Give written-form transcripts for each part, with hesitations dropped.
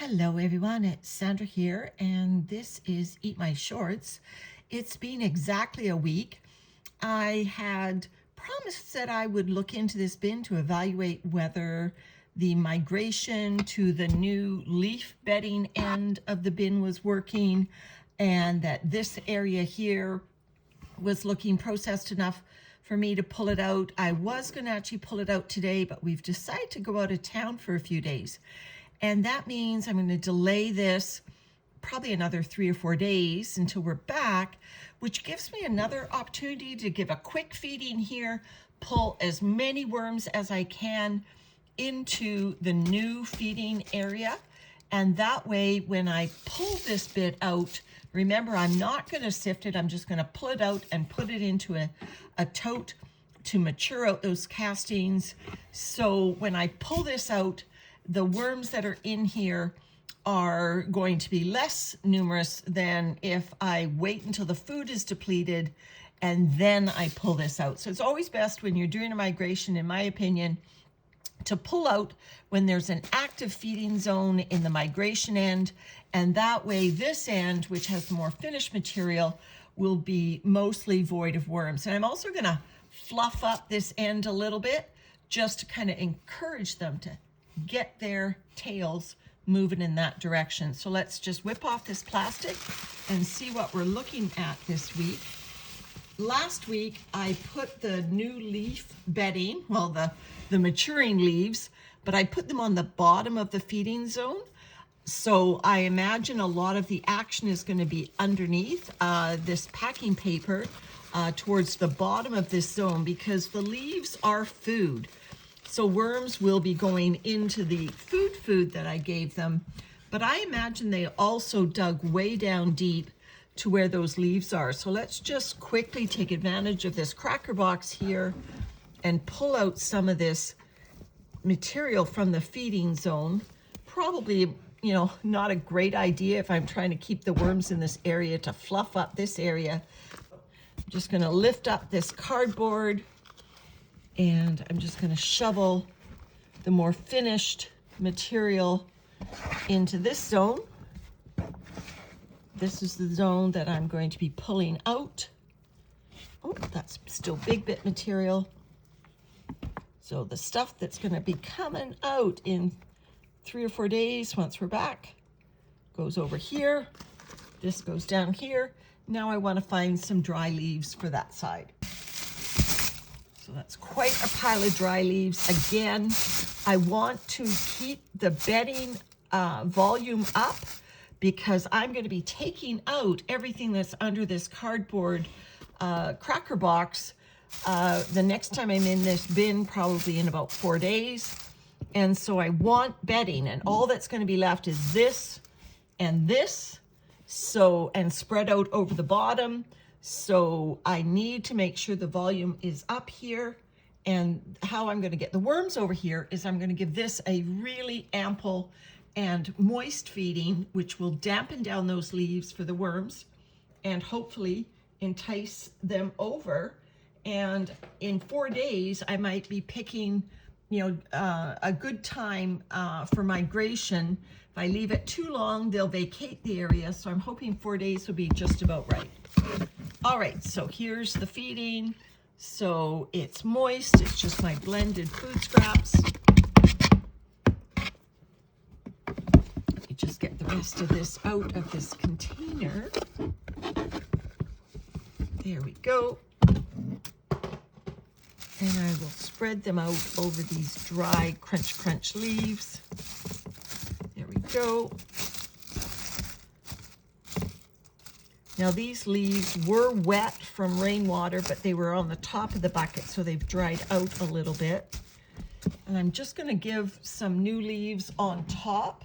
Hello everyone, it's Sandra here, and this is Eat My Shorts. It's been exactly a week. I had promised that I would look into this bin to evaluate whether the migration to the new leaf bedding end of the bin was working, and that this area here was looking processed enough for me to pull it out. I was going to actually pull it out today, but we've decided to go out of town for a few days. And that means I'm going to delay this probably another 3 or 4 days until we're back, which gives me another opportunity to give a quick feeding here, pull as many worms as I can into the new feeding area. And that way, when I pull this bit out, remember, I'm not going to sift it. I'm just going to pull it out and put it into a tote to mature out those castings. So when I pull this out, the worms that are in here are going to be less numerous than if I wait until the food is depleted and then I pull this out. So it's always best when you're doing a migration, in my opinion, to pull out when there's an active feeding zone in the migration end, and that way this end, which has the more finished material, will be mostly void of worms. And I'm also going to fluff up this end a little bit just to kind of encourage them to get their tails moving in that direction. So let's just whip off this plastic and see what we're looking at this week. Last week I put the new leaf bedding, well, the maturing leaves, but I put them on the bottom of the feeding zone. So I imagine a lot of the action is going to be underneath this packing paper towards the bottom of this zone, because the leaves are food. So worms will be going into the food that I gave them, but I imagine they also dug way down deep to where those leaves are. So let's just quickly take advantage of this cracker box here and pull out some of this material from the feeding zone. Probably, not a great idea if I'm trying to keep the worms in this area to fluff up this area. I'm just going to lift up this cardboard, and I'm just going to shovel the more finished material into this zone. This is the zone that I'm going to be pulling out. Oh, that's still big bit material. So the stuff that's going to be coming out in 3 or 4 days once we're back goes over here. This goes down here. Now I want to find some dry leaves for that side. So that's quite a pile of dry leaves. Again, I want to keep the bedding volume up because I'm going to be taking out everything that's under this cardboard cracker box the next time I'm in this bin, probably in about 4 days. And so I want bedding, and all that's going to be left is this and this, and spread out over the bottom. So I need to make sure the volume is up here, and how I'm going to get the worms over here is I'm going to give this a really ample and moist feeding, which will dampen down those leaves for the worms and hopefully entice them over. And in 4 days, I might be picking, a good time for migration. If I leave it too long, they'll vacate the area. So I'm hoping 4 days will be just about right. All right, so here's the feeding. So it's moist. It's just my blended food scraps. Let me just get the rest of this out of this container. There we go. And I will spread them out over these dry crunch leaves. There we go. Now these leaves were wet from rainwater, but they were on the top of the bucket, so they've dried out a little bit. And I'm just going to give some new leaves on top.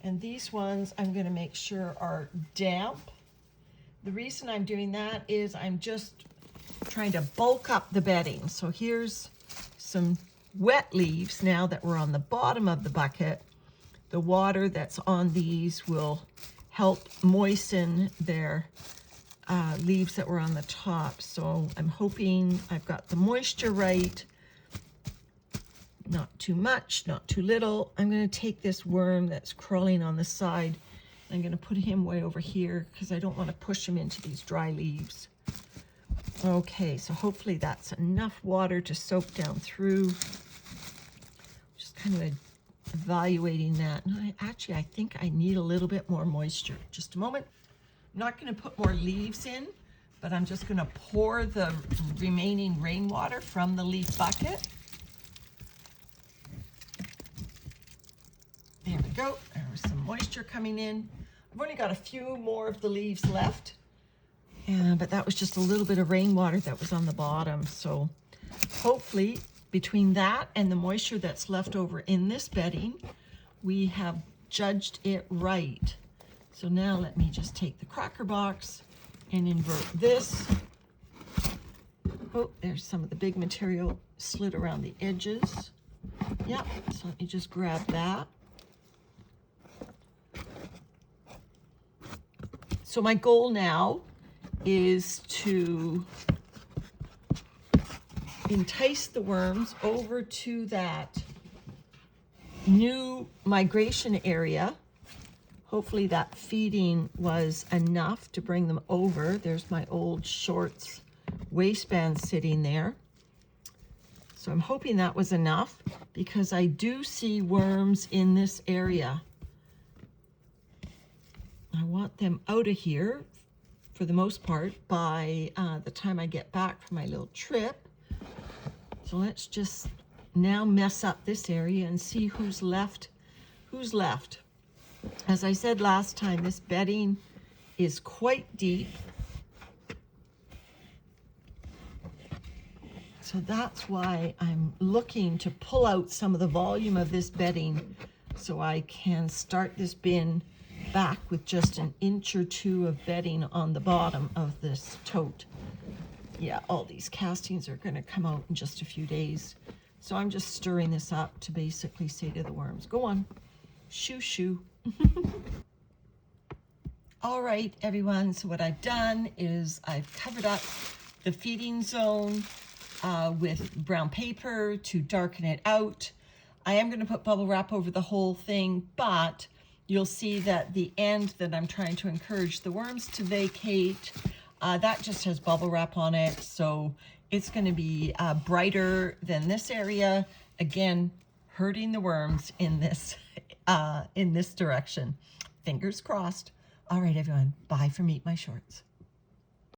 And these ones I'm going to make sure are damp. The reason I'm doing that is I'm just trying to bulk up the bedding. So here's some wet leaves now that were on the bottom of the bucket. The water that's on these will help moisten their leaves that were on the top. So I'm hoping I've got the moisture right. Not too much, not too little. I'm going to take this worm that's crawling on the side. I'm going to put him way over here because I don't want to push him into these dry leaves. Okay, so hopefully that's enough water to soak down through. Just kind of evaluating that. And I think I need a little bit more moisture. Just a moment. I'm not going to put more leaves in, but I'm just going to pour the remaining rainwater from the leaf bucket. There we go. There's some moisture coming in. I've only got a few more of the leaves left, but that was just a little bit of rainwater that was on the bottom. So hopefully between that and the moisture that's left over in this bedding, we have judged it right. So now let me just take the cracker box and invert this. Oh, there's some of the big material slid around the edges. Yep, so let me just grab that. So my goal now is to entice the worms over to that new migration area. Hopefully that feeding was enough to bring them over. There's my old shorts waistband sitting there. So I'm hoping that was enough because I do see worms in this area. I want them out of here for the most part by the time I get back from my little trip. So let's just now mess up this area and see who's left. As I said last time, this bedding is quite deep. So that's why I'm looking to pull out some of the volume of this bedding so I can start this bin back with just an inch or two of bedding on the bottom of this tote. Yeah, all these castings are going to come out in just a few days. So I'm just stirring this up to basically say to the worms, go on, shoo, shoo. All right, everyone, so what I've done is I've covered up the feeding zone with brown paper to darken it out. I am going to put bubble wrap over the whole thing, but you'll see that the end that I'm trying to encourage the worms to vacate, that just has bubble wrap on it, so it's going to be brighter than this area. Again, hurting the worms in this direction. Fingers crossed. All right, everyone. Bye from Eat My Shorts.